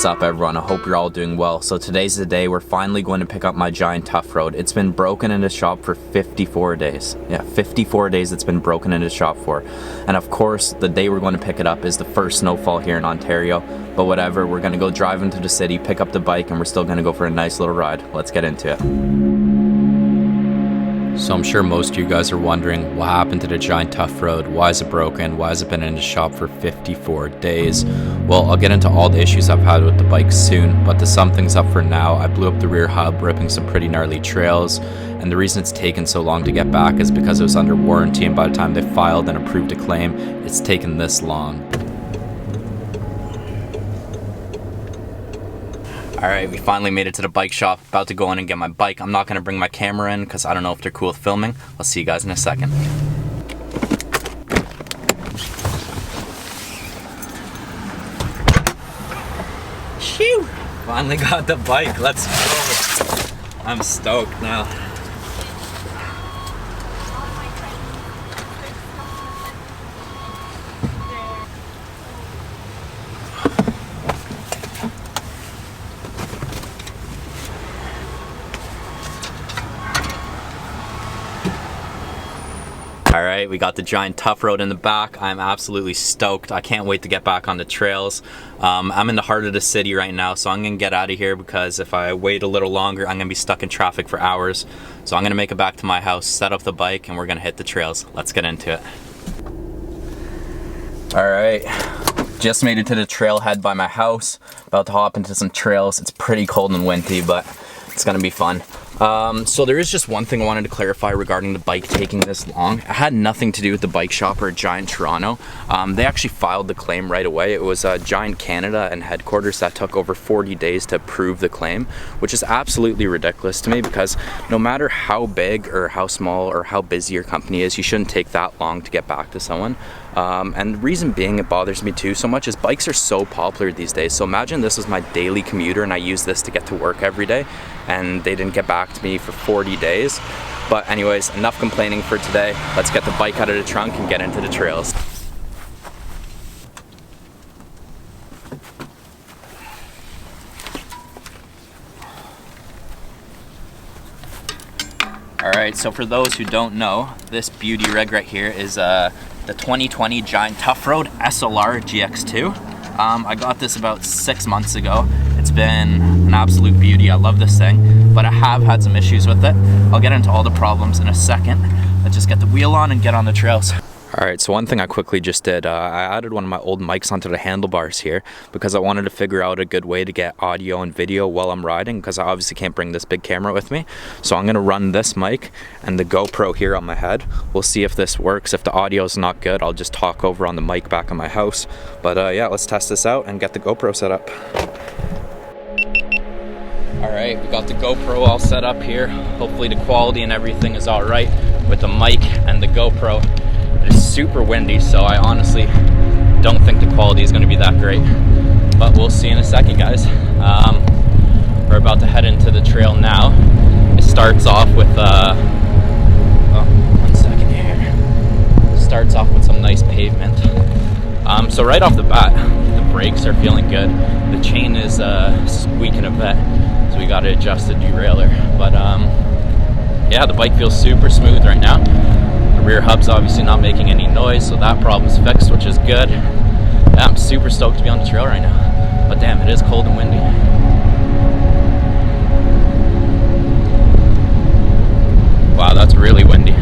What's up everyone, I hope you're all doing well. So today's the day we're finally going to pick up my Giant Toughroad. It's been broken in the shop for 54 days. Yeah, 54 days it's been broken in the shop for. And of course, the day we're going to pick it up is the first snowfall here in Ontario. But whatever, we're going to go drive into the city, pick up the bike, and we're still going to go for a nice little ride. Let's get into it. So I'm sure most of you guys are wondering what happened to the Giant Toughroad, why is it broken, why has it been in the shop for 54 days? Well, I'll get into all the issues I've had with the bike soon, but to sum things up for now, I blew up the rear hub, ripping some pretty gnarly trails, and the reason it's taken so long to get back is because it was under warranty, and by the time they filed and approved a claim, it's taken this long. Alright, we finally made it to the bike shop, about to go in and get my bike. I'm not going to bring my camera in because I don't know if they're cool with filming. I'll see you guys in a second. Phew! Finally got the bike, let's go! I'm stoked now. Alright, we got the Giant Toughroad in the back. I'm absolutely stoked. I can't wait to get back on the trails. I'm in the heart of the city right now, so I'm going to get out of here because if I wait a little longer, I'm going to be stuck in traffic for hours. So I'm going to make it back to my house, set up the bike, and we're going to hit the trails. Let's get into it. Alright, just made it to the trailhead by my house. About to hop into some trails. It's pretty cold and windy, but it's going to be fun. So there is just one thing I wanted to clarify regarding the bike taking this long. It had nothing to do with the bike shop or Giant Toronto. They actually filed the claim right away. It was Giant Canada and headquarters that took over 40 days to approve the claim, which is absolutely ridiculous to me because no matter how big or how small or how busy your company is, you shouldn't take that long to get back to someone. And the reason being it bothers me too so much is bikes are so popular these days. So imagine this was my daily commuter and I use this to get to work every day and they didn't get back to me for 40 days. But anyways, enough complaining for today. Let's get the bike out of the trunk and get into the trails. Alright, so for those who don't know, this beauty rig right here is the 2020 Giant Toughroad SLR GX2. I got this about 6 months ago. It's been an absolute beauty. I love this thing, but I have had some issues with it. I'll get into all the problems in a second. Let's just get the wheel on and get on the trails. Alright, so one thing I quickly just did, I added one of my old mics onto the handlebars here because I wanted to figure out a good way to get audio and video while I'm riding because I obviously can't bring this big camera with me. So I'm going to run this mic and the GoPro here on my head. We'll see if this works. If the audio is not good, I'll just talk over on the mic back in my house. But yeah, let's test this out and get the GoPro set up. Alright, we got the GoPro all set up here. Hopefully the quality and everything is alright with the mic and the GoPro. It is super windy, so I honestly don't think the quality is going to be that great. But we'll see in a second, guys. We're about to head into the trail now. It starts off with, one second here. Starts off with some nice pavement. So right off the bat, the brakes are feeling good. The chain is squeaking a bit, so we got to adjust the derailleur. But yeah, the bike feels super smooth right now. The rear hub's obviously not making any noise, so that problem's fixed, which is good. Yeah, I'm super stoked to be on the trail right now. But damn, it is cold and windy. Wow, that's really windy.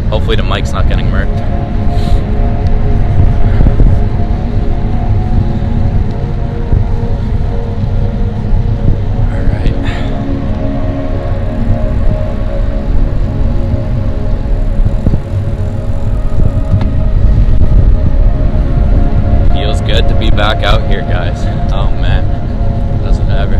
Hopefully the mic's not getting murked. Back out here, guys. Oh man, does it ever.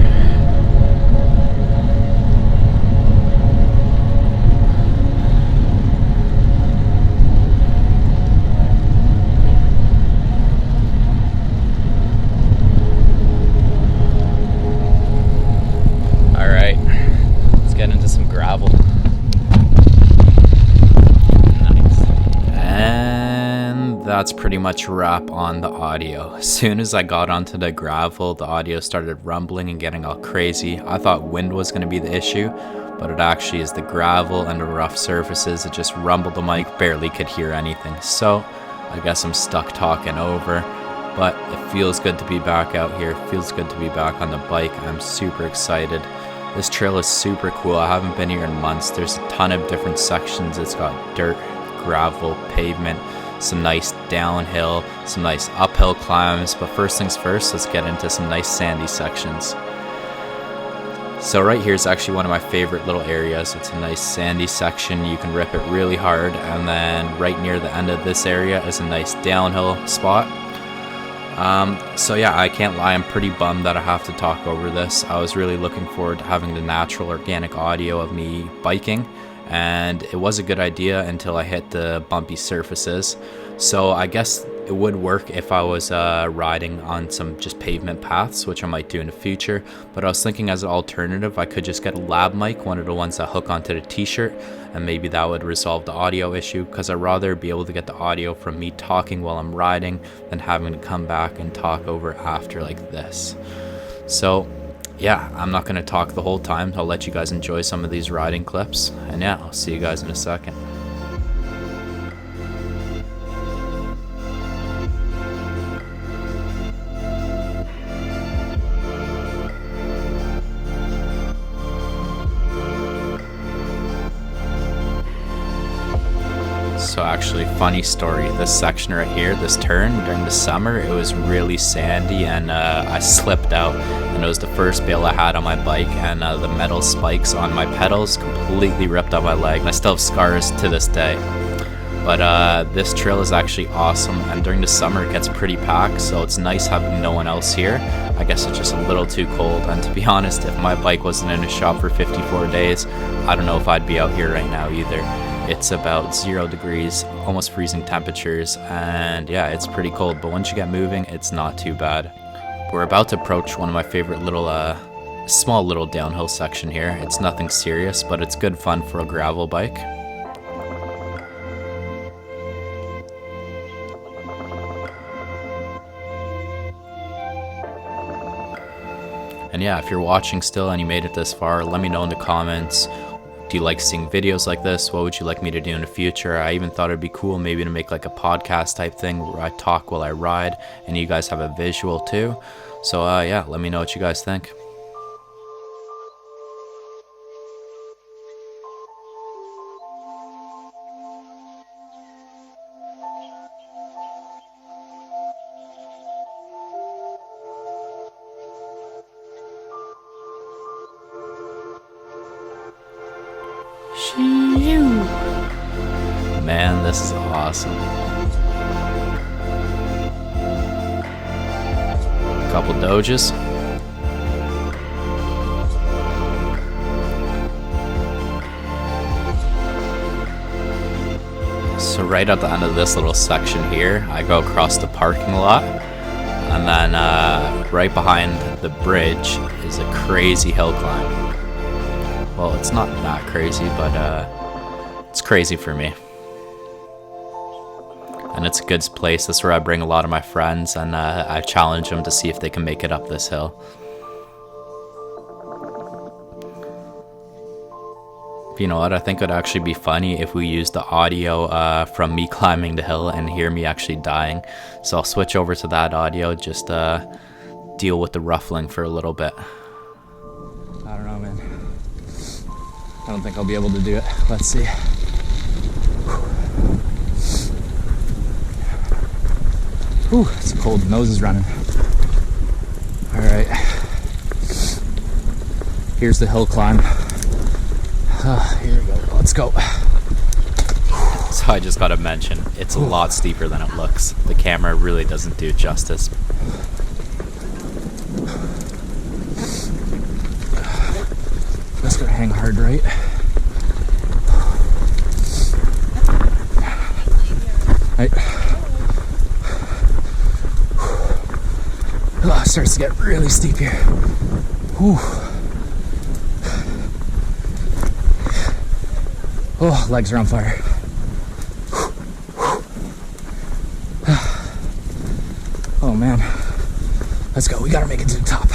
that's pretty much a wrap on the audio. As soon as I got onto the gravel, the audio started rumbling and getting all crazy. I thought wind was going to be the issue, but it actually is the gravel and the rough surfaces. It just rumbled the mic, barely could hear anything. So I guess I'm stuck talking over, but it feels good to be back out here. It feels good to be back on the bike. I'm super excited. This trail is super cool. I haven't been here in months. There's a ton of different sections. It's got dirt, gravel, pavement, some nice downhill, some nice uphill climbs. But first things first, let's get into some nice sandy sections. So right here is actually one of my favorite little areas. It's a nice sandy section. You can rip it really hard. And then right near the end of this area is a nice downhill spot. So yeah, I can't lie, I'm pretty bummed that I have to talk over this. I was really looking forward to having the natural organic audio of me biking, and it was a good idea until I hit the bumpy surfaces. So I guess it would work if I was riding on some just pavement paths, which I might do in the future. But I was thinking as an alternative, I could just get a lab mic, one of the ones that hook onto the t-shirt, and maybe that would resolve the audio issue, because I'd rather be able to get the audio from me talking while I'm riding than having to come back and talk over after like this. So yeah, I'm not going to talk the whole time. I'll let you guys enjoy some of these riding clips, and yeah, I'll see you guys in a second. So actually, funny story, this section right here, this turn during the summer, it was really sandy, and I slipped out, and it was the first bail I had on my bike, and the metal spikes on my pedals completely ripped up my leg, and I still have scars to this day. But this trail is actually awesome, and during the summer it gets pretty packed, so it's nice having no one else here. I guess it's just a little too cold, and to be honest, if my bike wasn't in a shop for 54 days, I don't know if I'd be out here right now either. It's about 0 degrees, almost freezing temperatures, and yeah, it's pretty cold, but once you get moving, it's not too bad. We're about to approach one of my favorite little, small little downhill section here. It's nothing serious, but it's good fun for a gravel bike. And yeah, if you're watching still and you made it this far, let me know in the comments. Do you like seeing videos like this? What would you like me to do in the future? I even thought it'd be cool maybe to make like a podcast type thing where I talk while I ride and you guys have a visual too. So yeah, let me know what you guys think. Man, this is awesome. Couple doges. So right at the end of this little section here, I go across the parking lot, and then right behind the bridge is a crazy hill climb. Well, it's not that crazy, but it's crazy for me. And it's a good place. That's where I bring a lot of my friends, and I challenge them to see if they can make it up this hill. You know what? I think it would actually be funny if we used the audio from me climbing the hill and hear me actually dying. So I'll switch over to that audio, just deal with the ruffling for a little bit. I don't know, man. I don't think I'll be able to do it. Let's see. Whew, it's cold. The nose is running. All right. Here's the hill climb. Here we go. Let's go. So I just gotta mention, it's a lot steeper than it looks. The camera really doesn't do it justice. Just gotta hang hard, right? Right. Oh, it starts to get really steep here. Whew. Oh, legs are on fire. man. Let's go. We gotta make it to the top.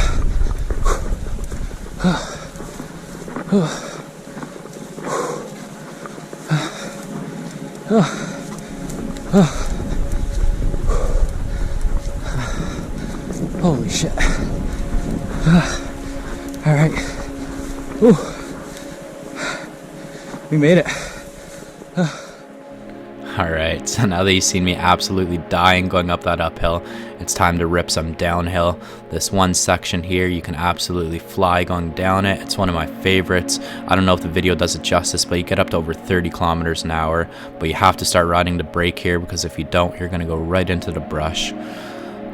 Holy shit. All right. We made it. Alright, so now that you've seen me absolutely dying going up that uphill, it's time to rip some downhill. This one section here, you can absolutely fly going down it. It's one of my favorites. I don't know if the video does it justice, but you get up to over 30 kilometers an hour. But you have to start riding the brake here, because if you don't, you're going to go right into the brush.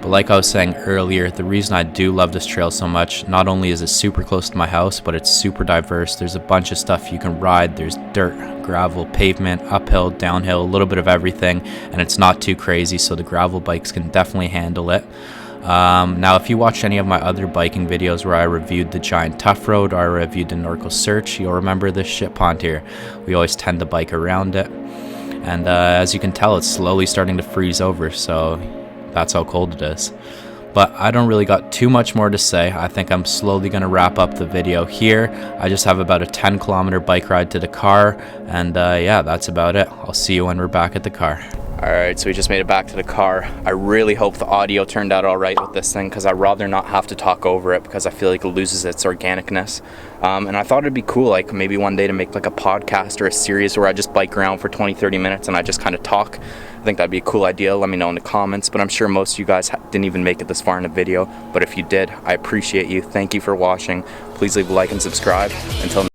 But like I was saying earlier, the reason I do love this trail so much, not only is it super close to my house, but it's super diverse. There's a bunch of stuff you can ride. There's dirt, gravel, pavement, uphill, downhill, a little bit of everything, and it's not too crazy, so the gravel bikes can definitely handle it. Now, if you watched any of my other biking videos where I reviewed the Giant Toughroad or I reviewed the Norco Search, you'll remember this shit pond here. We always tend to bike around it, and as you can tell, it's slowly starting to freeze over, so that's how cold it is. But I don't really got too much more to say. I think I'm slowly going to wrap up the video here. I just have about a 10-kilometer bike ride to the car, and yeah, that's about it. I'll see you when we're back at the car. Alright, so we just made it back to the car. I really hope the audio turned out alright with this thing, because I'd rather not have to talk over it, because I feel like it loses its organicness. And I thought it'd be cool, like maybe one day to make like a podcast or a series where I just bike around for 20-30 minutes and I just kind of talk. I think that'd be a cool idea. Let me know in the comments, but I'm sure most of you guys didn't even make it this far in the video. But if you did, I appreciate you. Thank you for watching. Please leave a like and subscribe. Until